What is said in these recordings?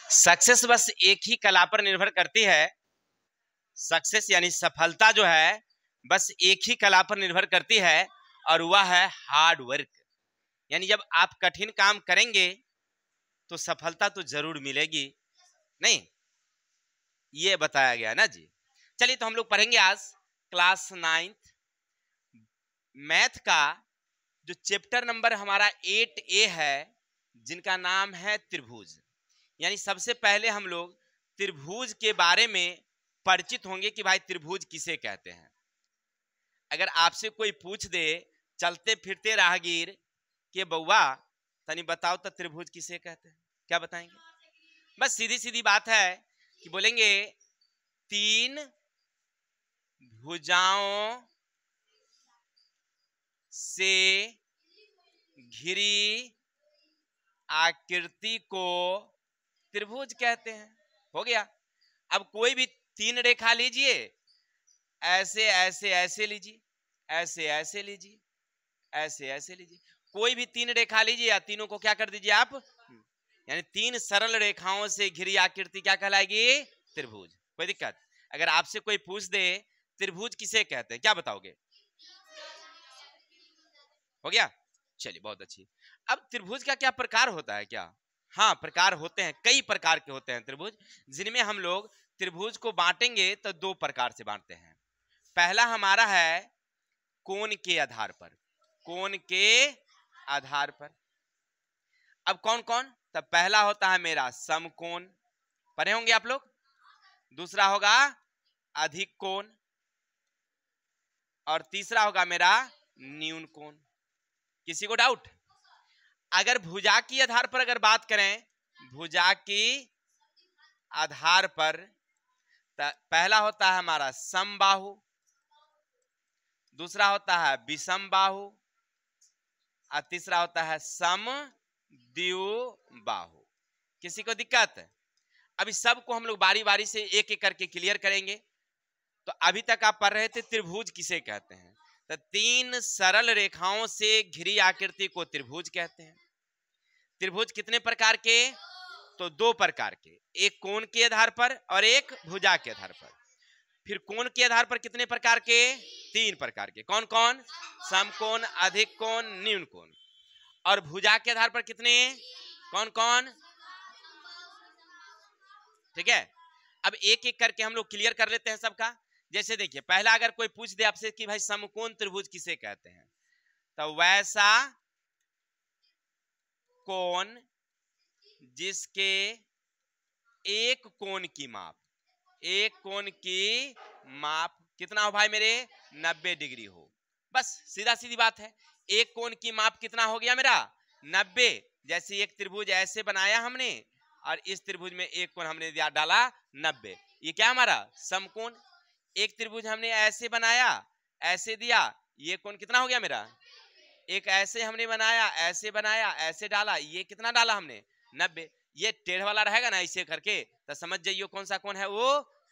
Success बस एक ही कला पर निर्भर करती है। सक्सेस यानी सफलता जो है बस एक ही कला पर निर्भर करती है और वह है हार्ड वर्क। यानी जब आप कठिन काम करेंगे तो सफलता तो जरूर मिलेगी, नहीं ये बताया गया ना जी। चलिए तो हम लोग पढ़ेंगे आज क्लास 9th मैथ का जो चैप्टर नंबर हमारा 8A है, जिनका नाम है त्रिभुज। यानी सबसे पहले हम लोग त्रिभुज के बारे में परिचित होंगे कि भाई त्रिभुज किसे कहते हैं। अगर आपसे कोई पूछ दे चलते फिरते राहगीर के बउआ तनी बताओ तो त्रिभुज किसे कहते हैं, क्या बताएंगे? बस सीधी सीधी बात है कि बोलेंगे तीन भुजाओं से घिरी आकृति को त्रिभुज कहते हैं। हो गया। अब कोई भी तीन रेखा लीजिए, ऐसे ऐसे ऐसे लीजिए, ऐसे ऐसे लीजिए, ऐसे ऐसे लीजिए, कोई भी तीन रेखा लीजिए या तीनों को क्या कर दीजिए आप, यानी तीन सरल रेखाओं से घिरी आकृति क्या कहलाएगी? त्रिभुज। कोई दिक्कत? अगर आपसे कोई पूछ दे त्रिभुज किसे कहते हैं, क्या बताओगे? हो गया। चलिए बहुत अच्छी। अब त्रिभुज का क्या प्रकार होता है क्या? हाँ प्रकार होते हैं, कई प्रकार के होते हैं त्रिभुज, जिनमें हम लोग त्रिभुज को बांटेंगे तो दो प्रकार से बांटते हैं। पहला हमारा है कोण के आधार पर, कोण के आधार पर। अब कौन कौन? तब पहला होता है मेरा समकोण, पढ़े होंगे आप लोग। दूसरा होगा अधिक कोण और तीसरा होगा मेरा न्यून कोण। किसी को डाउट? अगर भुजा की आधार पर अगर बात करें, भुजा की आधार पर पहला होता है हमारा समबाहु, दूसरा होता है विषम बाहु और तीसरा होता है समद्विबाहु। किसी को दिक्कत? अभी सबको हम लोग बारी बारी से एक एक करके क्लियर करेंगे। तो अभी तक आप पढ़ रहे थे त्रिभुज किसे कहते हैं, तो तीन सरल रेखाओं से घिरी आकृति को त्रिभुज कहते हैं। त्रिभुज कितने प्रकार के? तो दो प्रकार के, एक कोण के आधार पर और एक भुजा के आधार पर। फिर कोण के आधार पर कितने प्रकार के? तीन प्रकार के। कौन कौन? समकोण, अधिक कोण, न्यून कोण। और भुजा के आधार पर कितने? कौन कौन? ठीक है। अब एक एक करके हम लोग क्लियर कर लेते हैं सबका। जैसे देखिए पहला अगर कोई पूछ दे आपसे कि भाई समकोण त्रिभुज किसे कहते हैं, तो वैसा कोण जिसके एक कोण की माप, एक कोण की माप कितना हो भाई मेरे? 90 डिग्री हो। बस सीधा सीधी बात है। एक कोण की माप कितना हो गया मेरा? 90। जैसे एक त्रिभुज ऐसे बनाया हमने और इस त्रिभुज में एक कोण हमने दिया डाला 90, ये क्या हमारा समकोण। एक त्रिभुज हमने ऐसे बनाया, ऐसे दिया, ये कोण कितना हो गया मेरा? एक ऐसे हमने बनाया, ऐसे बनाया, ऐसे डाला, ये कितना डाला हमने? 90। ये टेढ़ वाला रहेगा ना ऐसे करके, तो समझ जाइए कौन सा कोण है वो।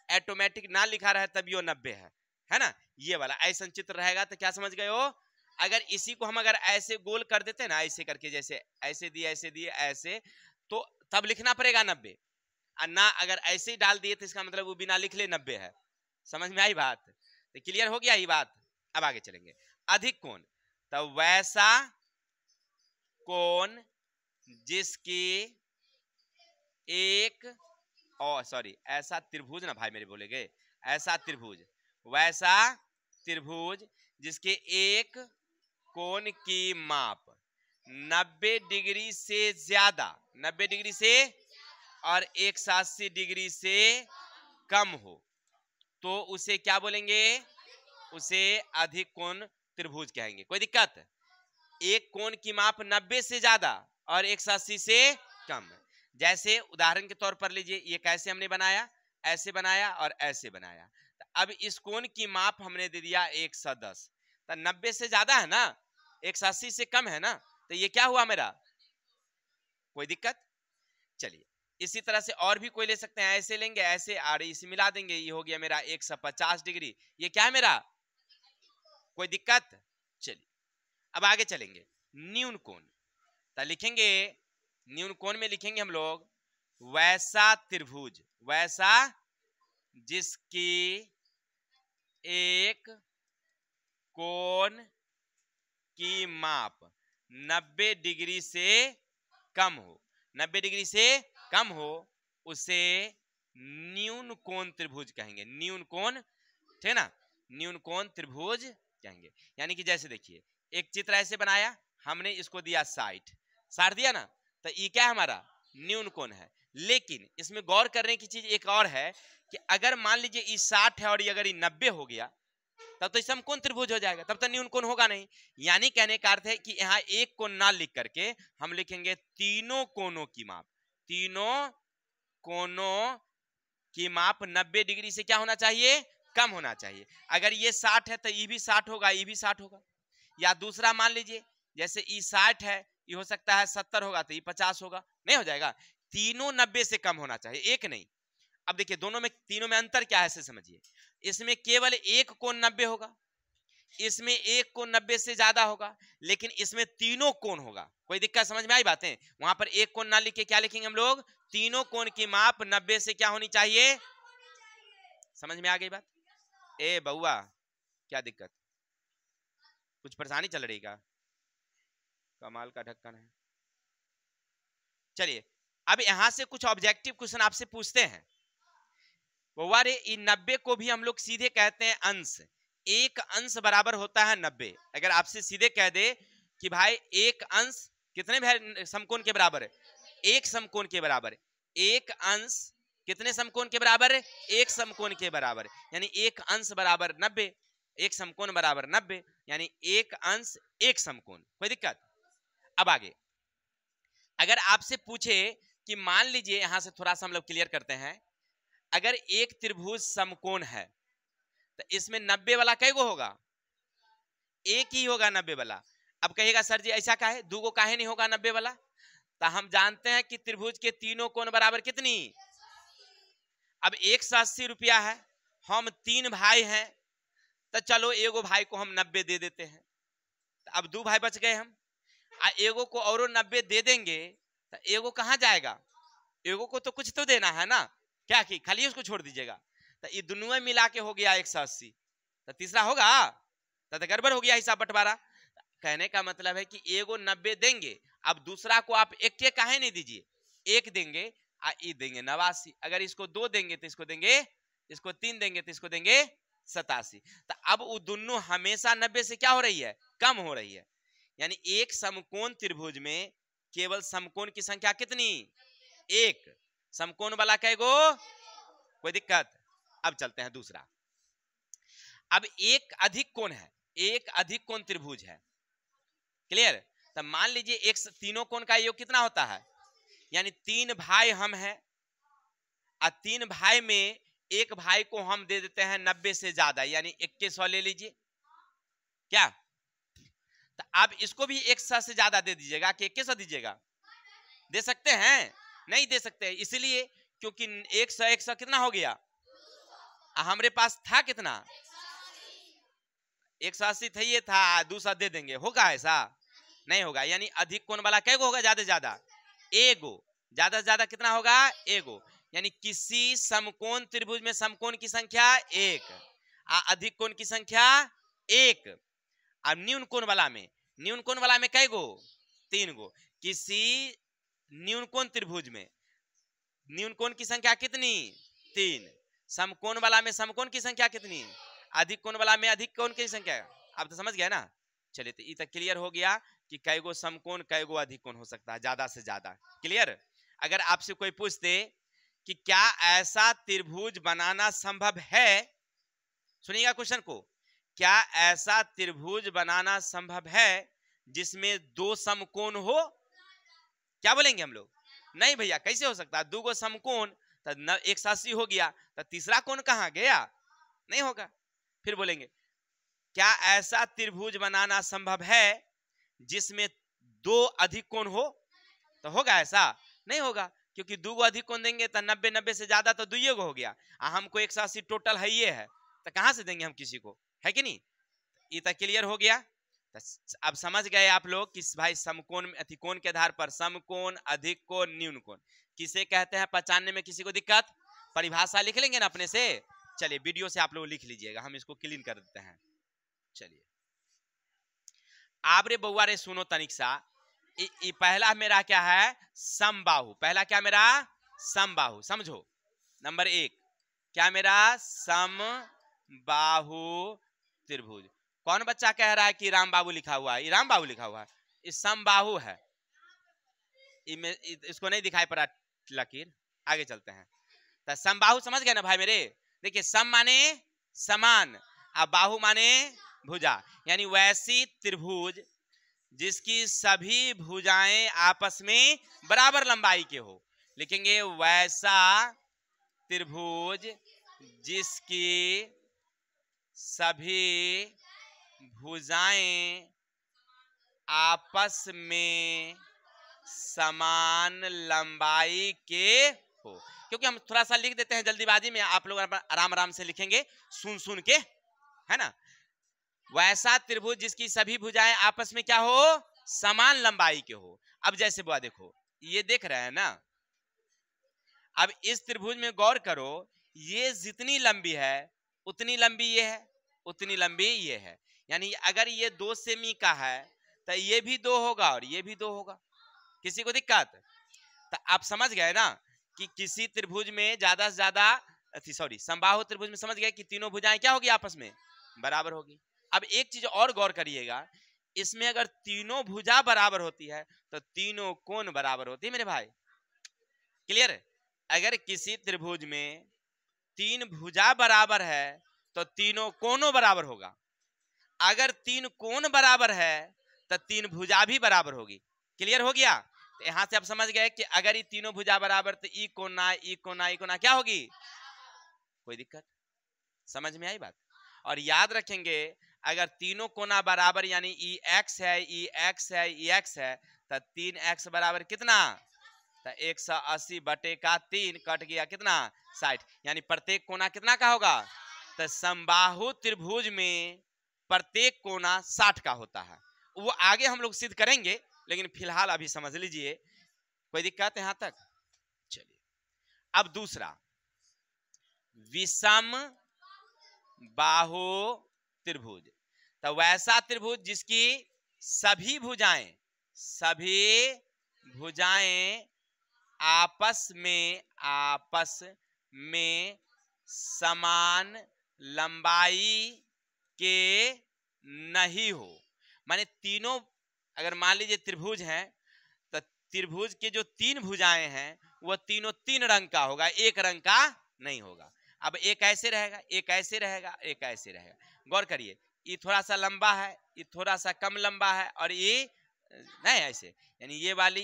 ऑटोमेटिक ना लिखा रहे तभी वो 90 है ना। ये वाला ऐसा चित्र रहेगा तो क्या समझ गए हो? अगर इसी को हम अगर ऐसे गोल कर देते ना, ऐसे करके, जैसे ऐसे दिए ऐसे दिए ऐसे, तो तब लिखना पड़ेगा 90। और ना अगर ऐसे ही डाल दिए तो इसका मतलब वो बिना लिख ले 90 है। समझ में आई बात? तो क्लियर हो गया ये बात। अब आगे चलेंगे। अधिक कोण, तो वैसा कोण जिसकी एक ऐसा त्रिभुज ना भाई मेरे बोले गए, ऐसा त्रिभुज, वैसा त्रिभुज जिसके एक कोण की माप 90 डिग्री से ज्यादा, 90 डिग्री से और 180 डिग्री से कम हो, तो उसे क्या बोलेंगे? उसे अधिक कोण त्रिभुज कहेंगे। कोई दिक्कत? एक कोण की माप 90 से ज्यादा और 180 से कम। जैसे उदाहरण के तौर पर लीजिए, ये कैसे हमने बनाया, ऐसे बनाया और ऐसे बनाया। तो अब इस कोण की माप हमने दे दिया 110, तो 90 से ज्यादा है ना, 180 से कम है ना, तो ये क्या हुआ मेरा? कोई दिक्कत? चलिए इसी तरह से और भी कोई ले सकते हैं, ऐसे लेंगे, ऐसे और इसे मिला देंगे, ये हो गया मेरा 150 डिग्री। ये क्या है मेरा? कोई दिक्कत? चलिए अब आगे चलेंगे। न्यून कोण, तो लिखेंगे न्यून कोण में लिखेंगे हम लोग वैसा त्रिभुज, वैसा जिसकी एक कोण की माप 90 डिग्री से कम हो, 90 डिग्री से कम हो, उसे न्यून कोण त्रिभुज कहेंगे। न्यून कोण, ठीक है ना, न्यून कोण त्रिभुज कहेंगे। यानी कि जैसे देखिए एक चित्र ऐसे बनाया हमने, इसको दिया 60, 60 दिया ना, तो ये क्या है हमारा न्यून कोण है। लेकिन इसमें गौर करने की चीज एक और है कि अगर मान लीजिए ये 60 है और ये अगर ये 90 हो गया, तब तो समकोण त्रिभुज हो जाएगा, तब तो न्यून कोण होगा नहीं। यानी कहने का अर्थ है कि यहाँ एक कोण ना लिख करके हम लिखेंगे तीनों कोणों की माप, तीनों कोणों की माप 90 डिग्री से क्या होना चाहिए, कम होना चाहिए। अगर ये 60 है तो ये भी 60 होगा, ये भी 60 होगा। या दूसरा मान लीजिए जैसे ये 60 है, ये हो सकता है 70 होगा तो ये 50 होगा, नहीं हो जाएगा। तीनों 90 से कम होना चाहिए, एक नहीं। अब देखिए दोनों में, तीनों में अंतर क्या है ऐसे समझिए। इसमें केवल एक कोण 90 होगा, इसमें एक कोण 90 से ज्यादा होगा, लेकिन इसमें तीनों कोण होगा। कोई दिक्कत समझ में आई बातें? वहां पर एक कोण ना लिखे क्या लिखेंगे हम लोग, तीनों कोण की माप 90 से क्या होनी चाहिए। समझ में आ गई बात? ए बउआ क्या दिक्कत, कुछ परेशानी चल रही का? कमाल का ढक्कन है। चलिए अब यहां से कुछ ऑब्जेक्टिव क्वेश्चन आपसे पूछते हैं। बउआ रे, 90 को भी हम लोग सीधे कहते हैं अंश। एक अंश बराबर होता है 90। अगर आपसे सीधे कह दे कि भाई एक अंश कितने समकोण के बराबर है, एक समकोण के बराबर है। एक अंश कितने समकोण के बराबर है, एक समकोण के बराबर, यानी एक अंश बराबर 90, एक समकोण बराबर 90, यानी एक अंश एक समकोण। कोई दिक्कत? अब आगे अगर आपसे पूछे कि मान लीजिए, यहां से थोड़ा सा हम लोग क्लियर करते हैं, अगर एक त्रिभुज समकोण है तो इसमें 90 वाला कई गो होगा, एक ही होगा 90 वाला। अब कहेगा सर जी ऐसा काहे, दो गो काहे नहीं होगा 90 वाला? तो हम जानते हैं कि त्रिभुज के तीनों कोण बराबर कितनी, अब 180 रुपया है, हम 3 भाई हैं, तो चलो एगो भाई को हम 90 दे देते हैं, तो अब 2 भाई बच गए हम। एगो को और 90 दे देंगे तो एगो कहां जाएगा, एगो को तो कुछ तो देना है ना, क्या कि खाली उसको छोड़ दीजिएगा। तो ये दोनों मिला के हो गया 180, तो तीसरा होगा तो गड़बड़ हो गया हिसाब बंटवारा। कहने का मतलब है कि एगो 90 देंगे, अब दूसरा को आप एक के काहे नहीं दीजिए, एक देंगे आ ई देंगे 89। अगर इसको 2 देंगे तो इसको देंगे, इसको 3 देंगे तो इसको देंगे 87। तो अब वो दोनों हमेशा 90 से क्या हो रही है, कम हो रही है। यानी एक समकोण त्रिभुज में केवल समकोण की संख्या कितनी, एक। समकोण वाला कई गो, कोई दिक्कत? अब चलते हैं दूसरा। अब एक अधिक कोण है, एक अधिक कोण त्रिभुज है, क्लियर? तो मान लीजिए एक तीनों कोण का योग कितना होता है, यानी 3 भाई हम हैं, और 3 भाई में एक भाई को हम दे देते हैं 90 से ज्यादा, यानी 2100 ले लीजिए क्या। तो आप इसको भी 100 से ज्यादा दे दीजिएगा कि 2100 दीजिएगा, दे सकते हैं? नहीं दे सकते, इसलिए क्योंकि 100 कितना हो गया, हमारे पास था कितना, 180 था, ये था 200 दे देंगे, होगा ऐसा? नहीं होगा। यानी अधिक कोण वाला कै गो होगा, ज्यादा से ज्यादा एगो, ज्यादा से ज्यादा कितना होगा, एगो। यानी किसी समकोण त्रिभुज में समकोण की संख्या एक, अधिक कोण की संख्या एक। अब न्यून कोण वाला में, न्यून कोण वाला में कै गो, 3 गो। किसी न्यून कोण त्रिभुज में न्यून कोण की संख्या कितनी, 3। समकोण वाला में समकोण की संख्या कितनी, अधिक कोण वाला में अधिक कोण की संख्या। आप तो समझ गए ना? चलिए तो ये तक क्लियर हो गया कि कई गो समकोण कई गो अधिक कोण हो सकता है, ज्यादा से ज्यादा। क्लियर? अगर आपसे कोई पूछते कि क्या ऐसा त्रिभुज बनाना संभव है, सुनिएगा क्वेश्चन को, क्या ऐसा त्रिभुज बनाना संभव है जिसमें 2 समकोण हो? क्या बोलेंगे हम लोग? नहीं भैया, कैसे हो सकता है, 2 गो समकोण तो 180 हो गया, तो तीसरा कोण कहां गया, नहीं होगा। फिर बोलेंगे क्या ऐसा त्रिभुज बनाना संभव है जिसमें 2 अधिक कोण हो, तो होगा ऐसा? नहीं होगा, क्योंकि 2 अधिक कोण देंगे तो 90 से ज्यादा तो 2 हो गया, हमको 180 टोटल है, ये है, तो कहां से देंगे हम किसी को, है कि नहीं? ये तो क्लियर हो गया। अब समझ गए आप लोग कि भाई समकोण कोण के आधार पर समकोण, अधिक कोण, न्यून कोण किसे कहते हैं पहचानने में किसी को दिक्कत? परिभाषा लिख लेंगे ना अपने से। चलिए वीडियो से आप लोग लिख लीजिएगा, हम इसको क्लीन कर देते हैं। चलिए आप रे बउआ रे सुनो तनिक सा, पहला मेरा क्या है? समबाहु। पहला क्या मेरा? समबाहु। समझो नंबर 1 क्या मेरा? समबाहु त्रिभुज। कौन बच्चा कह रहा है कि राम बाबू लिखा हुआ है? ये राम बाबू लिखा हुआ है, इस समबाहु है। इसको नहीं दिखाई पड़ा लकीर, आगे चलते हैं। तो समबाहु समझ गए ना भाई मेरे? देखिए सम माने समान, अब बाहु माने भुजा, यानी वैसी त्रिभुज जिसकी सभी भुजाएं आपस में बराबर लंबाई के हो। लिखेंगे वैसा त्रिभुज जिसकी सभी भुजाएं आपस में समान लंबाई के हो। क्योंकि हम थोड़ा सा लिख देते हैं जल्दीबाजी में, आप लोग आराम आराम से लिखेंगे सुन सुन के, है ना। वैसा त्रिभुज जिसकी सभी भुजाएं आपस में क्या हो? समान लंबाई के हो। अब जैसे बुआ देखो, ये देख रहे हैं ना, अब इस त्रिभुज में गौर करो, ये जितनी लंबी है उतनी लंबी ये है, उतनी लंबी ये है। यानी अगर ये 2 सेमी का है तो ये भी 2 होगा और ये भी 2 होगा। किसी को दिक्कत? तो आप समझ गए ना कि किसी त्रिभुज में ज्यादा से ज्यादा, सॉरी समबाहु त्रिभुज में समझ गए कि तीनों भुजाएं क्या होगी? आपस में बराबर होगी। अब एक चीज और गौर करिएगा, इसमें अगर तीनों भुजा बराबर होती है तो तीनों कोण बराबर होती है मेरे भाई। क्लियर? अगर किसी त्रिभुज में 3 भुजा बराबर है तो तीनों कोणों बराबर होगा। अगर 3 कोण बराबर है तो 3 भुजा भी बराबर होगी। क्लियर हो गया? तो यहां से आप समझ गए कि अगर ये तीनों भुजा बराबर तो ई कोना ई कोना ई कोना क्या होगी? कोई दिक्कत? समझ में आई बात? और याद रखेंगे अगर तीनों कोना बराबर यानी ई एक्स है, ई एक्स है, ई एक्स है, तो 3x बराबर कितना? तो 180 बटे का 3 कट गया कितना? 60। यानी प्रत्येक कोना कितना का होगा? तो समबाहु त्रिभुज में प्रत्येक कोना 60 का होता है। वो आगे हम लोग सिद्ध करेंगे, लेकिन फिलहाल अभी समझ लीजिए। कोई दिक्कत यहां तक? चलिए अब दूसरा, विषम बाहु त्रिभुज। तो वैसा त्रिभुज जिसकी सभी भुजाएं आपस में समान लंबाई के नहीं हो। माने तीनों, अगर मान लीजिए त्रिभुज हैं तो त्रिभुज के जो 3 भुजाएं हैं वो तीनों 3 रंग का होगा, एक रंग का नहीं होगा। अब एक ऐसे रहेगा, एक ऐसे रहेगा, एक ऐसे रहेगा। गौर करिए, ये थोड़ा सा लंबा है, ये थोड़ा सा कम लंबा है, और ये नहीं ऐसे, यानी ये वाली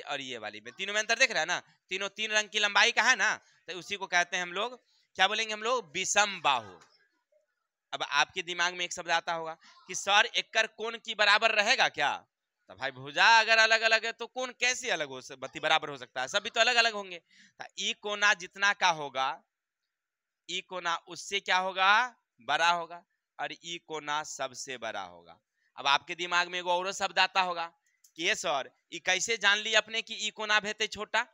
और ये वाली में तीनों में अंतर देख रहे हैं ना। तीनों 3 रंग की लंबाई का है ना, तो उसी को कहते हैं हम लोग, क्या बोलेंगे हम लोग? विषम बाहु। अब आपके दिमाग में एक शब्द आता होगा कि सर एकर कोण की बराबर रहेगा क्या? तो भाई भुजा अगर अलग अलग है तो कोण कैसे अलग हो सकता, बराबर हो सकता है? सभी तो अलग अलग होंगे। तो ई कोना जितना का होगा, ई कोना उससे क्या होगा? बड़ा होगा, और ई कोना सबसे बड़ा होगा। अब आपके दिमाग में एगो और शब्द आता होगा कि ये सर ई कैसे जान ली अपने कि ई कोना भेते छोटा,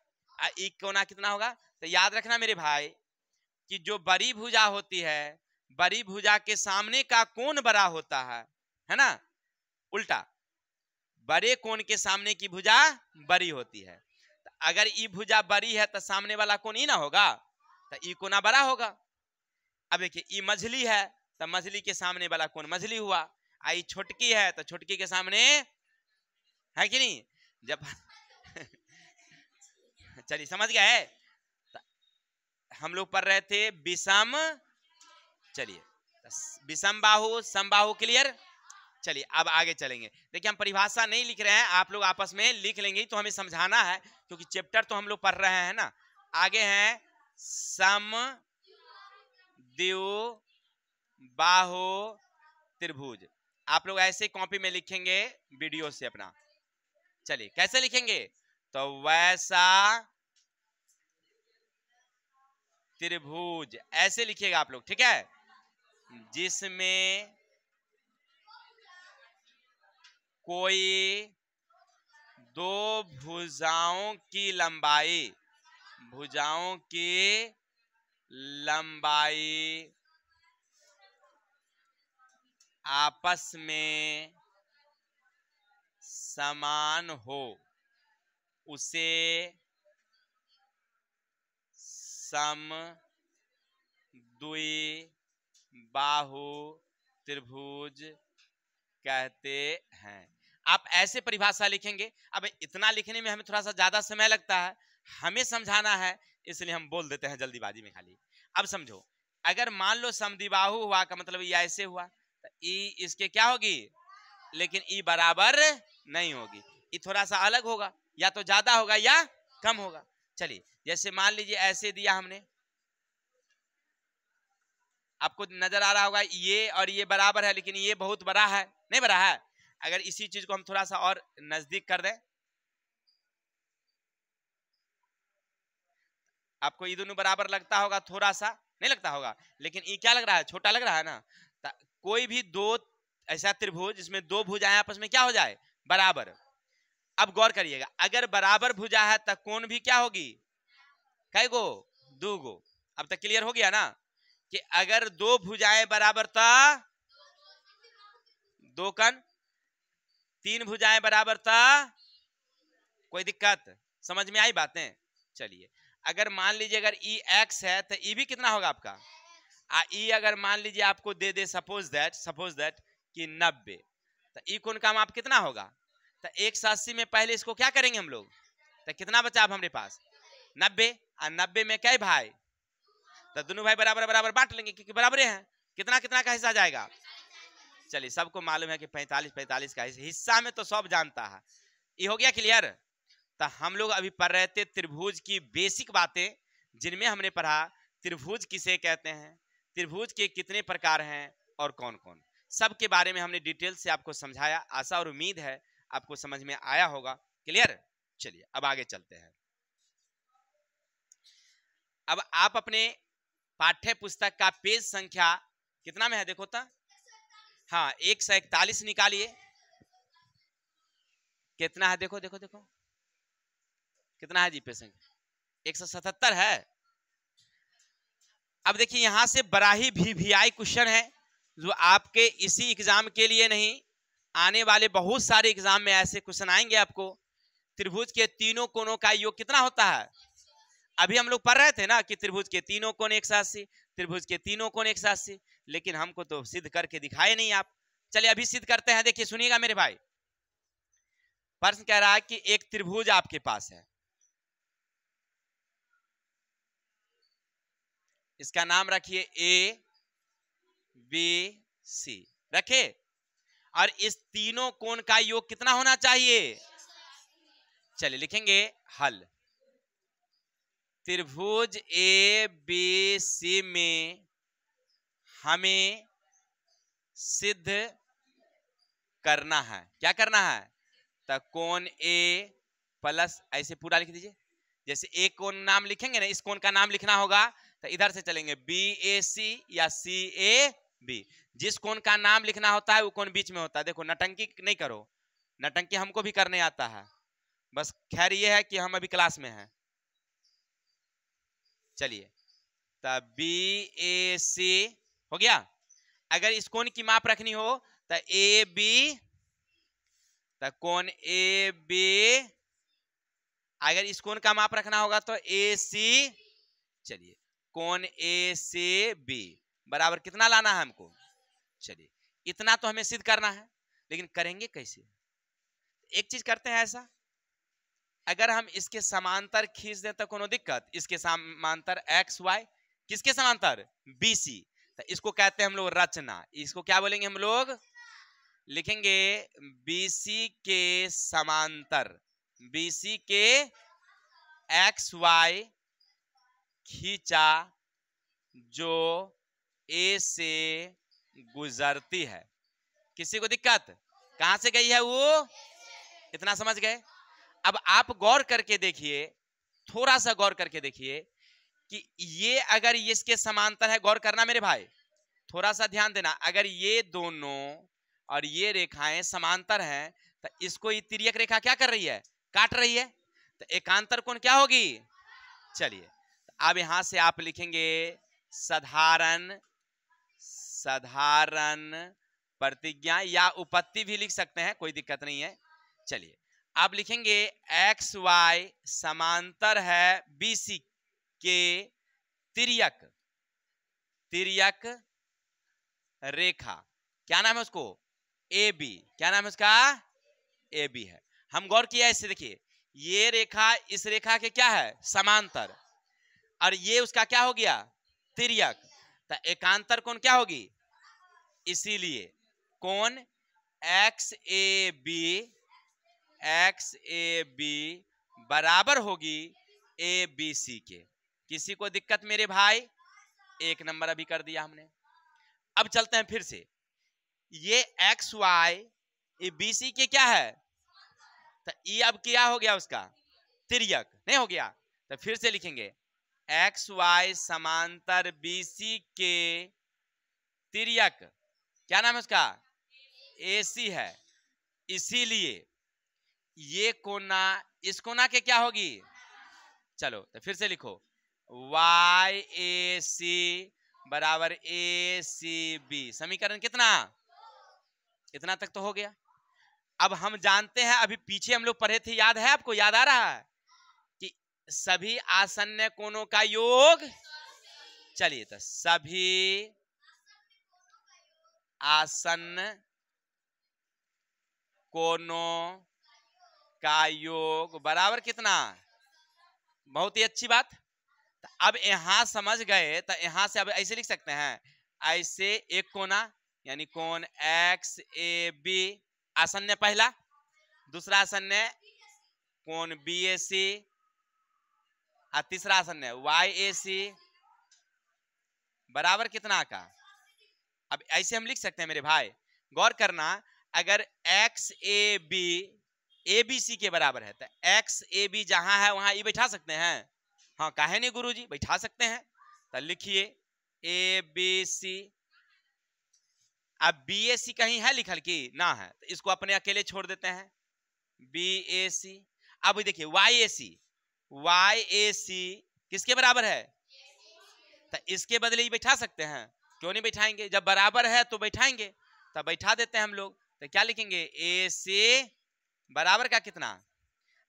ई कोना कितना होगा? तो याद रखना मेरे भाई कि जो बड़ी भुजा होती है, बड़ी भुजा के सामने का कोण बड़ा होता है ना। उल्टा, बड़े कोण के सामने की भुजा बड़ी होती है। तो अगर ई भुजा बड़ी है तो सामने वाला कोण ई ना होगा, तो ई कोना बड़ा होगा। अब देखिए ई मछली है तो मछली के सामने वाला कोण मछली हुआ, आई छोटकी है तो छोटकी के सामने, है कि नहीं? जब चलिए समझ गए, हम लोग पढ़ रहे थे विषम। चलिए विषम बाहु समबाहु, क्लियर? चलिए अब आगे चलेंगे। देखिए हम परिभाषा नहीं लिख रहे हैं, आप लोग आपस में लिख लेंगे, तो हमें समझाना है क्योंकि चैप्टर तो हम लोग पढ़ रहे हैं ना। आगे है सम द्वि बाहु त्रिभुज। आप लोग ऐसे कॉपी में लिखेंगे वीडियो से अपना। चलिए कैसे लिखेंगे? तो वैसा त्रिभुज ऐसे लिखिएगा आप लोग, ठीक है? जिसमें कोई दो भुजाओं की लंबाई आपस में समान हो उसे समद्विबाहु त्रिभुज कहते हैं। आप ऐसे परिभाषा लिखेंगे। अब इतना लिखने में हमें थोड़ा सा ज्यादा समय लगता है, हमें समझाना है, इसलिए हम बोल देते हैं जल्दीबाजी में खाली। अब समझो, अगर मान लो समद्विबाहु हुआ का मतलब ये ऐसे हुआ तो ई इसके क्या होगी, लेकिन ई बराबर नहीं होगी, ई थोड़ा सा अलग होगा, या तो ज्यादा होगा या कम होगा। चलिए जैसे मान लीजिए ऐसे दिया हमने, आपको नजर आ रहा होगा ये और ये बराबर है, लेकिन ये बहुत बड़ा है, नहीं बड़ा है। अगर इसी चीज को हम थोड़ा सा और नजदीक कर दें, आपको ये दोनों बराबर लगता होगा, थोड़ा सा नहीं लगता होगा, लेकिन ये क्या लग रहा है, छोटा लग रहा है ना। कोई भी दो ऐसा त्रिभुज जिसमें दो भुजाएं आपस में क्या हो जाए, बराबर। अब गौर करिएगा, अगर बराबर भुजा है तो कोण भी क्या होगी, कै गो, दो गो। अब तक क्लियर हो गया ना कि अगर दो भुजाएं बराबर था दो कण, तीन भुजाएं बराबर था, कोई दिक्कत, समझ में आई बातें। चलिए अगर मान लीजिए अगर ई एक्स है तो ई भी कितना होगा आपका, ई अगर मान लीजिए आपको दे दे सपोज दैट कि 90, तो ई कोण का माप कितना होगा, तो 180 में पहले इसको क्या करेंगे हम लोग, तो कितना बचा अब हमारे पास 90, और 90 में कई भाई, तो दोनों भाई बराबर बराबर बांट लेंगे क्योंकि बराबर हैं। कितना कितना का हिस्सा जाएगा, चलिए सबको मालूम है कि 45-45 का हिस्सा में तो सब जानता है। ये हो गया क्लियर। तो हम लोग अभी पढ़ रहे थे त्रिभुज की बेसिक बातें, जिनमें हमने पढ़ा त्रिभुज किसे कहते हैं, त्रिभुज के कितने प्रकार हैं और कौन कौन, सब के बारे में हमने डिटेल से आपको समझाया। आशा और उम्मीद है आपको समझ में आया होगा। क्लियर। चलिए अब आगे चलते हैं। अब आप अपने पाठ्य पुस्तक का पेज संख्या कितना में है देखो तो, हाँ 141 निकालिए। कितना है देखो देखो देखो कितना है जी, पेज संख्या 177 है। अब देखिए यहां से बड़ा ही वीवीआई क्वेश्चन है जो आपके इसी एग्जाम के लिए नहीं, आने वाले बहुत सारे एग्जाम में ऐसे क्वेश्चन आएंगे आपको। त्रिभुज के तीनों कोणों का योग कितना होता है, अभी हम लोग पढ़ रहे थे ना कि त्रिभुज के तीनों कोण 180, त्रिभुज के तीनों कोण 180, लेकिन हमको तो सिद्ध करके दिखाए नहीं आप। चलिए अभी सिद्ध करते हैं। देखिए सुनिएगा मेरे भाई, प्रश्न कह रहा है कि एक त्रिभुज आपके पास है, इसका नाम रखिए ए बी सी रखे, और इस तीनों कोण का योग कितना होना चाहिए। चलिए लिखेंगे हल। त्रिभुज ए बी सी में हमें सिद्ध करना है, क्या करना है, तो कोण ए प्लस, ऐसे पूरा लिख दीजिए। जैसे एक कोण नाम लिखेंगे ना, इस कोण का नाम लिखना होगा तो इधर से चलेंगे बी ए सी या सी ए बी। जिस कोण का नाम लिखना होता है वो कोण बीच में होता है। देखो नटंकी नहीं करो, नटंकी हमको भी करने आता है, बस खैर ये है कि हम अभी क्लास में हैं। चलिए तो बी ए सी हो गया। अगर इस कोण की माप रखनी हो तो ए बी, तो कोण ए बी, अगर इस कोण का माप रखना होगा तो ए सी। चलिए कोण ए सी बी बराबर कितना लाना है हमको। चलिए इतना तो हमें सिद्ध करना है, लेकिन करेंगे कैसे। एक चीज करते हैं ऐसा, अगर हम इसके समांतर खींच दें तो कोनो दिक्कत, इसके समांतर एक्स वाई, किसके समांतर बी सी, तो इसको कहते हैं हम लोग रचना। इसको क्या बोलेंगे हम लोग, लिखेंगे बीसी के समांतर, बीसी के एक्स वाई खींचा जो ए से गुजरती है। किसी को दिक्कत, कहां से गई है वो, इतना समझ गए। अब आप गौर करके देखिए, थोड़ा सा गौर करके देखिए कि ये अगर इसके समांतर है, गौर करना मेरे भाई, थोड़ा सा ध्यान देना। अगर ये दोनों और ये रेखाएं समांतर हैं तो इसको ये तिर्यक रेखा क्या कर रही है, काट रही है, तो एकांतर कोण क्या होगी। चलिए अब यहां से आप लिखेंगे साधारण प्रतिज्ञा या उपपत्ति भी लिख सकते हैं, कोई दिक्कत नहीं है। चलिए आप लिखेंगे एक्स वाई समांतर है बीसी के तिर्यक रेखा, क्या नाम है उसको, ए बी। क्या नाम है उसका, ए बी है। हम गौर किया इससे, देखिए ये रेखा इस रेखा के क्या है, समांतर, और ये उसका क्या हो गया, तिर्यक, तो एकांतर कोण क्या होगी, इसीलिए कोण एक्स ए बी बराबर होगी ए बी सी के। किसी को दिक्कत मेरे भाई, एक नंबर अभी कर दिया हमने। अब चलते हैं फिर से, ये एक्स वाई ये बी सी के क्या है, तो ये अब क्या हो गया उसका, तिर्यक नहीं हो गया, तो फिर से लिखेंगे एक्स वाई समांतर बी सी के तिर्यक, क्या नाम है उसका, ए सी है, इसीलिए ये कोना इस कोना के क्या होगी। चलो तो फिर से लिखो वाई ए सी बराबर ए सी बी, समीकरण कितना, इतना तक तो हो गया। अब हम जानते हैं, अभी पीछे हम लोग पढ़े थे, याद है आपको, याद आ रहा है कि सभी आसन्न कोणों का योग। चलिए तो सभी आसन्न कोणों का योग बराबर कितना, बहुत ही अच्छी बात। तो अब यहां समझ गए, तो यहां से अब ऐसे लिख सकते हैं, ऐसे एक कोना यानी कोण एक्स ए बी आसन्न पहला, दूसरा आसन्न कोण बी ए सी, और तीसरा आसन्न वाई ए सी बराबर कितना का। अब ऐसे हम लिख सकते हैं मेरे भाई, गौर करना, अगर एक्स ए बी सी के बराबर है, तो एक्स ए बी जहां है वहां ई बैठा सकते हैं, हाँ काहे नहीं गुरुजी, बैठा सकते हैं। तो लिखिए ए बी सी, अब बी ए सी कहीं है लिखल की ना है, तो इसको अपने अकेले छोड़ देते हैं, बी ए सी। अब देखिए वाई ए सी किसके बराबर है, तो इसके बदले ही बैठा सकते हैं, क्यों नहीं बैठाएंगे, जब बराबर है तो बैठाएंगे, तब बैठा देते हैं हम लोग। तो क्या लिखेंगे, ए सी बराबर का कितना।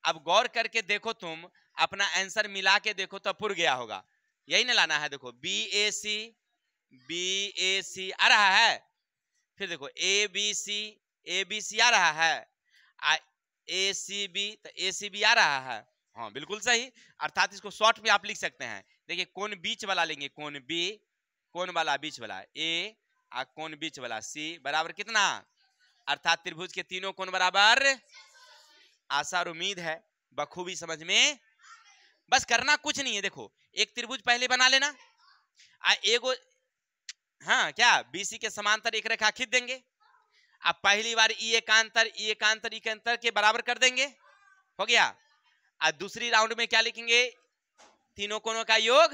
अब गौर करके देखो, तुम अपना आंसर मिला के देखो तो पुर गया होगा, यही ना लाना है। देखो बी ए सी आ रहा है, फिर देखो ए बी सी आ रहा है, ए सी बी तो ए सी बी आ रहा है, हाँ बिल्कुल सही। अर्थात इसको शॉर्ट में आप लिख सकते हैं, देखिए कौन बीच वाला लेंगे, कौन बी, कौन वाला बीच वाला ए, और कौन बीच वाला सी बराबर कितना, अर्थात त्रिभुज के तीनों कोण बराबर। आशा और उम्मीद है बखूबी समझ में, बस करना कुछ नहीं है। देखो एक त्रिभुज पहले बना लेना, एगो हाँ क्या बीसी के समांतर एक रेखा खींच देंगे, अब पहली बार ई एकांतर के बराबर कर देंगे, हो गया। अब दूसरी राउंड में क्या लिखेंगे, तीनों कोणों का योग।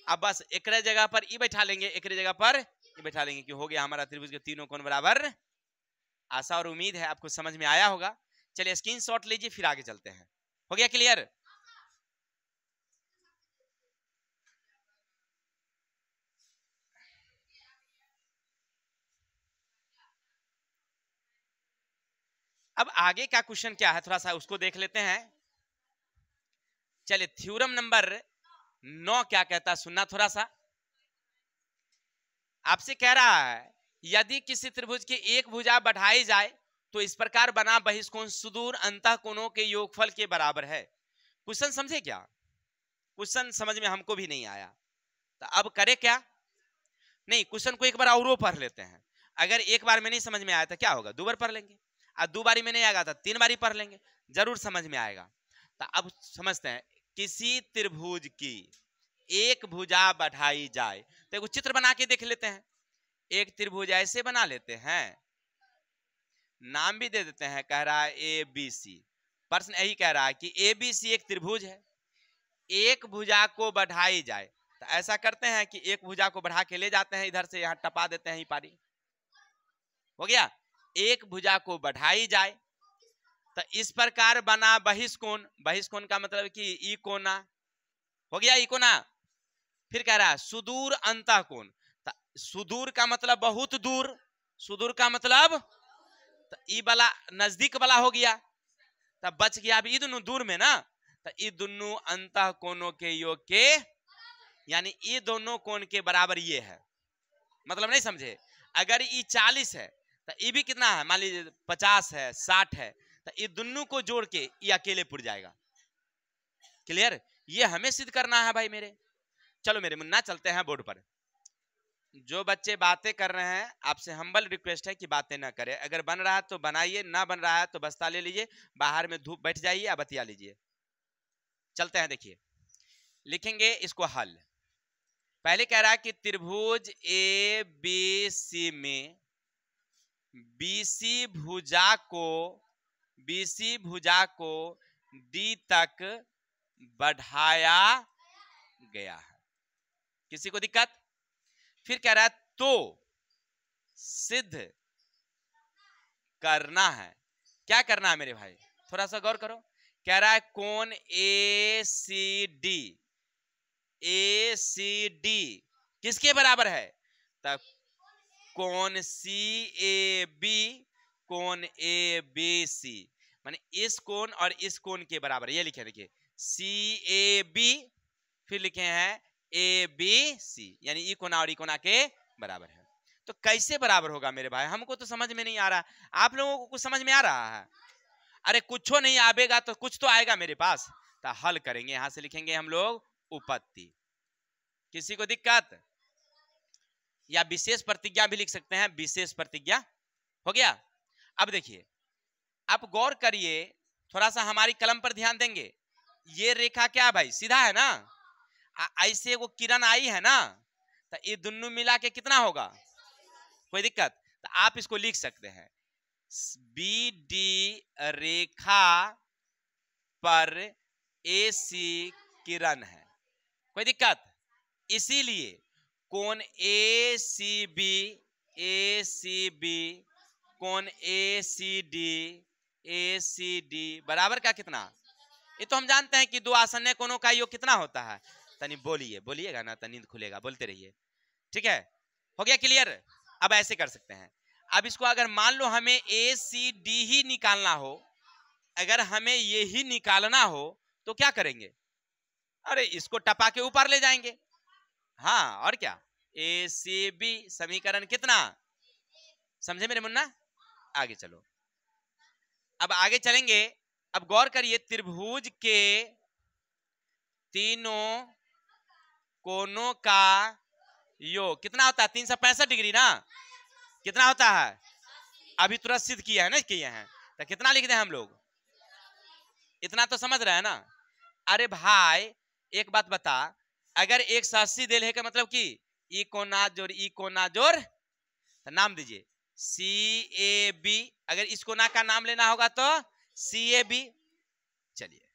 अब बस एक जगह पर ई बैठा लेंगे, एक जगह पर ई बैठा लेंगे, कि हो गया हमारा त्रिभुज के तीनों कोण बराबर। आशा और उम्मीद है आपको समझ में आया होगा। चलिए स्क्रीनशॉट लीजिए, फिर आगे चलते हैं। हो गया क्लियर। अब आगे का क्वेश्चन क्या है, थोड़ा सा उसको देख लेते हैं। चलिए थ्योरम नंबर 9 क्या कहता है, सुनना थोड़ा सा। आपसे कह रहा है, यदि किसी त्रिभुज की एक भुजा बढ़ाई जाए तो इस प्रकार बना बहिष्कोण सुदूर अंतः कोणों के योगफल के बराबर है। क्वेश्चन समझे क्या, क्वेश्चन समझ में हमको भी नहीं आया, तो अब करे क्या, नहीं क्वेश्चन को एक बार और पढ़ लेते हैं। अगर एक बार में नहीं समझ में आया तो क्या होगा, दो बार पढ़ लेंगे, और दो बारी में नहीं आएगा तो तीन बारी पढ़ लेंगे, जरूर समझ में आएगा। तो अब समझते हैं, किसी त्रिभुज की एक भुजा बढ़ाई जाए, तो एक चित्र बना के देख लेते हैं। एक त्रिभुज ऐसे बना लेते हैं, नाम भी दे देते हैं, कह रहा है ए बी सी। प्रश्न यही कह रहा है कि ए बी सी एक त्रिभुज है, एक भुजा को बढ़ाई जाए, तो ऐसा करते हैं कि एक भुजा को बढ़ा के ले जाते हैं, इधर से यहां टपा देते हैं, ही पारी हो गया। एक भुजा को बढ़ाई जाए, तो इस प्रकार बना बहिष्कोण। बहिष्कोण का मतलब कि ई कोना हो गया, ई कोना। फिर कह रहा है सुदूर अंतःकोण। सुदूर का मतलब बहुत दूर, सुदूर का मतलब तो ई वाला नजदीक वाला हो गया, तब बच गया अब ई दोनों दूर में ना। तो ई दोनों अंतः कोणों के योग के, यानी ये दोनों कोण के बराबर ये है। मतलब नहीं समझे, अगर ई 40 है तो ये भी कितना है, मान लीजिए 50 है, 60 है, तो ये दोनों को जोड़ के ये अकेले पुर जाएगा। क्लियर? ये हमें सिद्ध करना है भाई मेरे। चलो मेरे मुन्ना चलते हैं बोर्ड पर। जो बच्चे बातें कर रहे हैं आपसे हम्बल रिक्वेस्ट है कि बातें ना करें। अगर बन रहा है तो बनाइए, ना बन रहा है तो बस्ता ले लीजिए, बाहर में धूप बैठ जाइए या बतिया लीजिए। चलते हैं, देखिए लिखेंगे इसको हल। पहले कह रहा है कि त्रिभुज ए बी सी में बीसी भुजा को डी तक बढ़ाया गया है। किसी को दिक्कत? फिर कह रहा है तो सिद्ध करना है। क्या करना है मेरे भाई, थोड़ा सा गौर करो। कह रहा है कोण ए सी डी किसके बराबर है? तब कोण सी ए बी सी, माने इस कोण और इस कोण के बराबर। ये लिखे, देखिए सी ए बी, फिर लिखे हैं ए बी सी, यानी ई कोना और ई कोना के बराबर है। तो कैसे बराबर होगा मेरे भाई, हमको तो समझ में नहीं आ रहा। आप लोगों को कुछ समझ में आ रहा है? अरे कुछ नहीं आवेगा तो कुछ तो आएगा मेरे पास, तो हल करेंगे। यहां से लिखेंगे हम लोग उपपत्ति। किसी को दिक्कत? या विशेष प्रतिज्ञा भी लिख सकते हैं, विशेष प्रतिज्ञा हो गया। अब देखिए, आप गौर करिए, थोड़ा सा हमारी कलम पर ध्यान देंगे। ये रेखा क्या भाई, सीधा है ना। ऐसे वो किरण आई है ना, तो ये दोनों मिला के कितना होगा? कोई दिक्कत? तो आप इसको लिख सकते हैं बी डी रेखा पर ए सी किरण है। कोई दिक्कत? इसीलिए कोण ए सी बी कोण ए सी डी बराबर का कितना? ये तो हम जानते हैं कि दो आसन्य कोणों का योग कितना होता है। तनी बोलिएगा ना, तो नींद खुलेगा, बोलते रहिए। ठीक है, हो गया क्लियर? अब ऐसे कर सकते हैं। अब इसको अगर मान लो हमें ए सी डी ही निकालना हो, अगर हमें ये ही निकालना हो तो क्या करेंगे? अरे इसको टपा के ऊपर ले जाएंगे। हाँ और क्या, ए सी बी समीकरण कितना? समझे मेरे मुन्ना? आगे चलो, अब आगे चलेंगे। अब गौर करिए, त्रिभुज के तीनों कोनों का योग कितना होता है? 365 डिग्री ना। कितना होता है? अभी तुरंत सिद्ध किया है ना, किए हैं, तो कितना लिख दें हम लोग? इतना तो समझ रहे हैं ना। अरे भाई एक बात बता, अगर 180 दिल है का मतलब कि ई कोना जोड़ तो नाम दीजिए सी ए बी। अगर इस कोना का नाम लेना होगा तो सी ए बी। चलिए,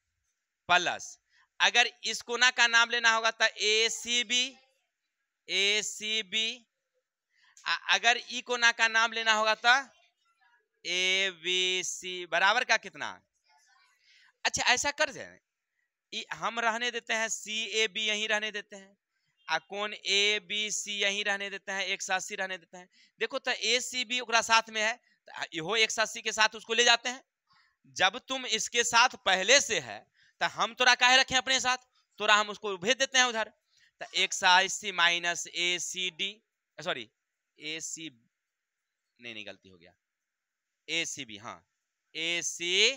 प्लस अगर इस कोना का नाम लेना होगा तो ए सी बी। अगर ई कोना का नाम लेना होगा तो ए बी सी बराबर का कितना? अच्छा ऐसा कर जाए, हम रहने देते हैं सी ए बी यहीं रहने देते हैं, कोण ए बी सी यहीं रहने देते हैं, 180 रहने देते हैं। देखो तो ए सी बी ओकरा साथ में है, इहो 180 के साथ उसको ले जाते हैं। जब तुम इसके साथ पहले से है तो हम तोरा काहे रखें अपने साथ, तोरा हम उसको भेज देते हैं उधर। तो 180 माइनस ए सी डी, सॉरी ए सी नहीं गलती हो गया, ए सी बी। हाँ ए सी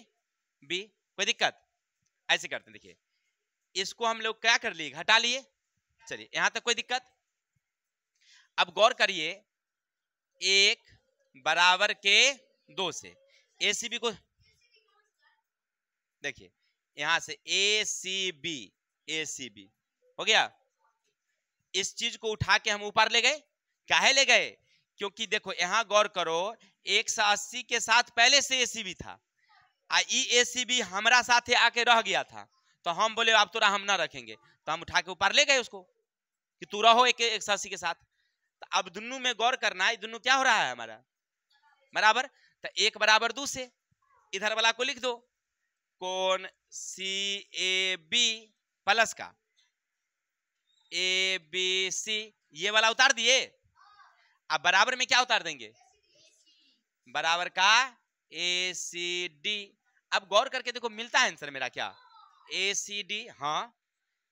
बी, कोई दिक्कत? ऐसे करते हैं, देखिए इसको हम लोग क्या कर लिए, घटा लिए। चलिए यहां तक कोई दिक्कत? अब गौर करिए, 1 बराबर के 2 से एसीबी को देखिए, यहां से एसीबी हो गया। इस चीज को उठा के हम ऊपर ले गए। काहे ले गए? क्योंकि देखो यहां गौर करो, 180 के साथ पहले से एसीबी था, एसीबी हमारा साथ आके रह गया था, तो हम बोले अब तोरा हम ना रखेंगे, तो हम उठा के ऊपर ले गए उसको कि तू रहो 180 के साथ। तो अब दोनों में गौर करना है, दोनों क्या हो रहा है हमारा बराबर, तो 1 बराबर 2 से इधर वाला को लिख दो, कोण CAB प्लस का ABC, ये वाला उतार दिए। अब बराबर में क्या उतार देंगे, बराबर का ACD। अब गौर करके देखो मिलता है आंसर मेरा क्या, ACD हाँ,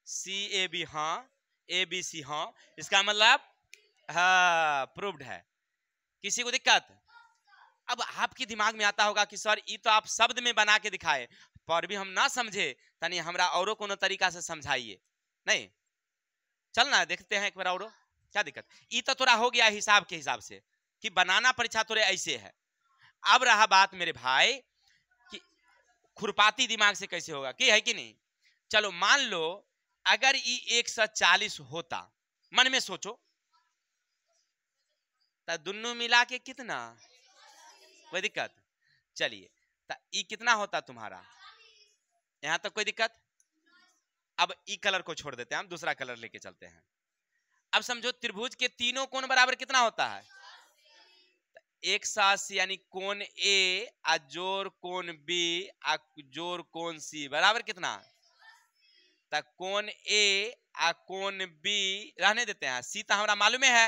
CAB हाँ, ABC हाँ, इसका मतलब हाँ प्रूव्ड है। किसी को दिक्कत? अब आपके दिमाग में आता होगा कि सर ये तो आप शब्द में बना के दिखाए, पर भी हम ना समझे, तनी हमरा औरो कोनो तरीका से समझाइए। नहीं चलना देखते हैं एक बार औरो, क्या दिक्कत? ये तो थोड़ा हो गया हिसाब के हिसाब से कि बनाना परीक्षा थोड़े ऐसे है। अब रहा बात मेरे भाई कि खुरपाती दिमाग से कैसे होगा, कि है कि नहीं। चलो मान लो अगर ये 140 होता, मन में सोचो, तो दोनों मिला के कितना, कोई दिक्कत? चलिए तो ई कितना होता तुम्हारा, यहां तक कोई दिक्कत? अब ई कलर को छोड़ देते हैं, हम दूसरा कलर लेके चलते हैं। अब समझो त्रिभुज के तीनों कोण बराबर कितना होता है, 180, यानी कोण A आ जोड़ कोण B आ जोड़ कोण C बराबर कितना, तक कोण A आ कोण B रहने देते हैं, C तो हमारा मालूम है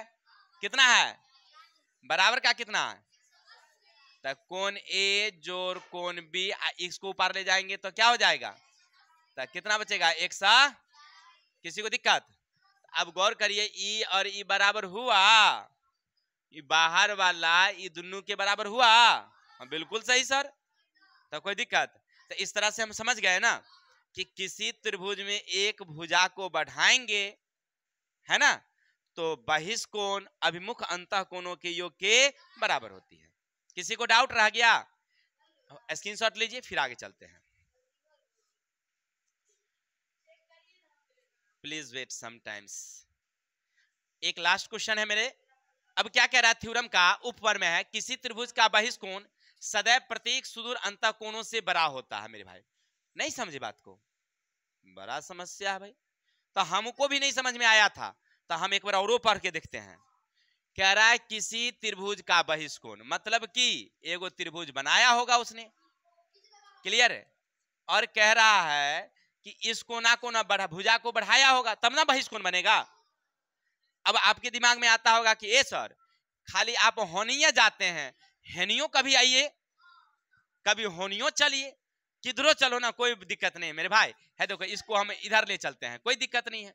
कितना है, बराबर का कितना, तक कोण A जोड़ कोण B आ x को ऊपर ले जाएंगे तो क्या हो जाएगा, तक कितना बचेगा 100। किसी को दिक्कत? अब गौर करिए ई और ई बराबर हुआ, ये बाहर वाला ये दोनों के बराबर हुआ, बिल्कुल सही सर, तो कोई दिक्कत? तो इस तरह से हम समझ गए ना कि किसी त्रिभुज में एक भुजा को बढ़ाएंगे है ना, तो बहिष्कोण अभिमुख अंतःकोणों के योग के बराबर होती है। किसी को डाउट रह गया? स्क्रीनशॉट लीजिए फिर आगे चलते हैं। Please wait sometimes. एक लास्ट क्वेश्चन है मेरे। अब क्या कह रहा है, थ्योरम का उपवर्ग में है, किसी त्रिभुज का बहिष्कोण सदैव प्रत्येक सुदूर अंतःकोणों से बड़ा होता है। मेरे भाई नहीं समझे बात को, बड़ा समस्या है भाई, तो हमको भी नहीं समझ में आया था, तो हम एक बार और पढ़ के देखते हैं। कह रहा है किसी त्रिभुज का बहिष्कोण, मतलब कि एगो त्रिभुज बनाया होगा उसने, क्लियर है, और कह रहा है कि इस कोना को ना बढ़ा, भुजा को बढ़ाया होगा तब ना बहिष्कोण बनेगा। अब आपके दिमाग में आता होगा कि ए सर खाली आप होनिया जाते हैं, हेनियो कभी आइए, कभी होनियो चलिए, किधरो चलो ना, कोई दिक्कत नहीं मेरे भाई है। देखो इसको हम इधर ले चलते हैं, कोई दिक्कत नहीं है,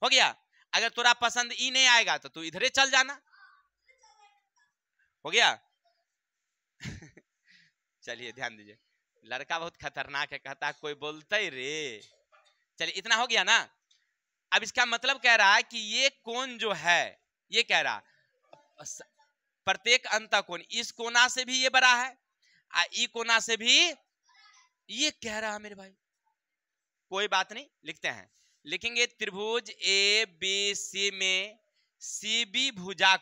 हो गया। अगर तोरा पसंद ई नहीं आएगा तो तू इधरे चल जाना, हो गया। चलिए ध्यान दीजिए, लड़का बहुत खतरनाक है, कहता कोई बोलते रे। चलिए इतना हो गया ना। अब इसका मतलब कह रहा है कि ये कोण जो है, ये कह रहा प्रत्येक अंतःकोण इस कोना से भी ये बड़ा है, ई कोना से भी ये कह रहा है मेरे भाई। कोई बात नहीं, लिखते हैं, लिखेंगे त्रिभुज ABC में CB भुजा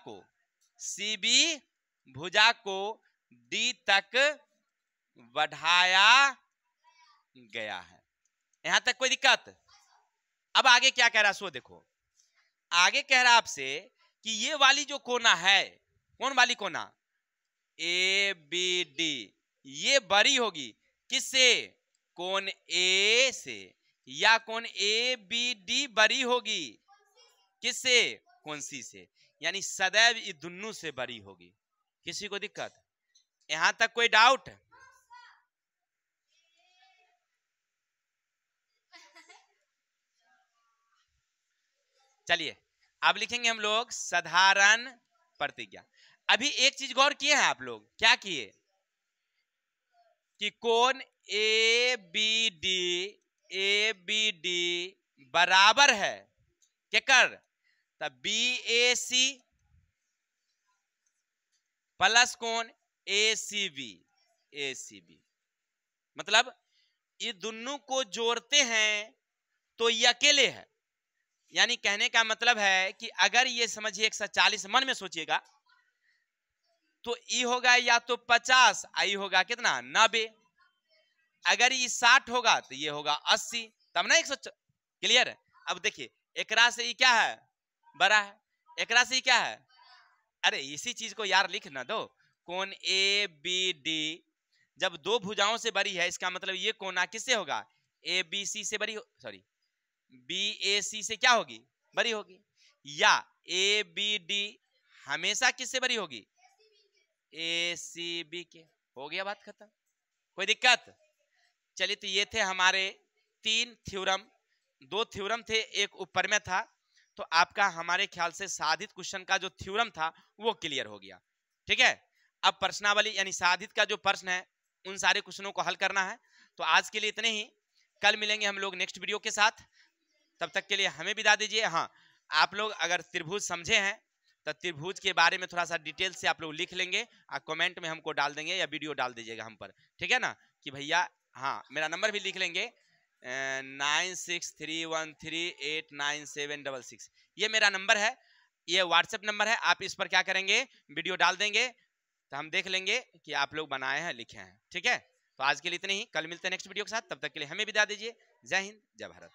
को D तक बढ़ाया गया है। यहां तक कोई दिक्कत? अब आगे क्या कह रहा है सो देखो, आगे कह रहा आपसे कि ये वाली जो कोना है, कौन वाली कोना, ABD, ये बड़ी होगी किससे, कोण A से, या कोण ABD बड़ी होगी किससे, कोण C से, यानी सदैव ये दोनों से बड़ी होगी। किसी को दिक्कत? यहां तक कोई डाउट? चलिए अब लिखेंगे हम लोग साधारण प्रतिज्ञा। अभी एक चीज गौर किए हैं आप लोग, क्या किए, कि कोण ABD बराबर है क्या कर, तब BAC प्लस कोण ACB। मतलब ये दोनों को जोड़ते हैं तो ये अकेले है, यानी कहने का मतलब है कि अगर ये समझिए 140, मन में सोचिएगा, तो ई होगा या तो 50, आई होगा कितना 90, अगर ये 60 होगा तो ये होगा 80, तब ना 100। क्लियर है? अब देखिए एकरा से ये क्या है, बड़ा है, एकरा से ये क्या है, अरे इसी चीज को यार लिख ना दो, कोण ABD जब दो भुजाओं से बड़ी है इसका मतलब ये कोना किससे होगा, ए बी सी से बड़ी, सॉरी बी ए सी से क्या होगी, बड़ी होगी। या ए बी डी हमेशा किससे बड़ी होगी, ए सी बी के। हो गया, बात खत्म, कोई दिक्कत। चलिए तो ये थे हमारे 3 थ्योरम, 2 थ्योरम थे, एक ऊपर में था। तो आपका हमारे ख्याल से साधित क्वेश्चन का जो थ्योरम था वो क्लियर हो गया, ठीक है। अब प्रश्नावली यानी साधित का जो प्रश्न है उन सारे क्वेश्चनों को हल करना है। तो आज के लिए इतने ही, कल मिलेंगे हम लोग नेक्स्ट वीडियो के साथ। तब तक के लिए हमें विदा दीजिए। हाँ, आप लोग अगर त्रिभुज समझे हैं तो त्रिभुज के बारे में थोड़ा सा डिटेल से आप लोग लिख लेंगे और कमेंट में हमको डाल देंगे या वीडियो डाल दीजिएगा हम पर, ठीक है ना, कि भैया हाँ मेरा नंबर भी लिख लेंगे 9631389766, ये मेरा नंबर है, ये व्हाट्सएप नंबर है। आप इस पर क्या करेंगे, वीडियो डाल देंगे तो हम देख लेंगे कि आप लोग बनाए हैं, लिखे हैं, ठीक है। तो आज के लिए इतने ही, कल मिलते हैं नेक्स्ट वीडियो के साथ। तब तक के लिए हमें विदा दीजिए। जय हिंद, जय भारत।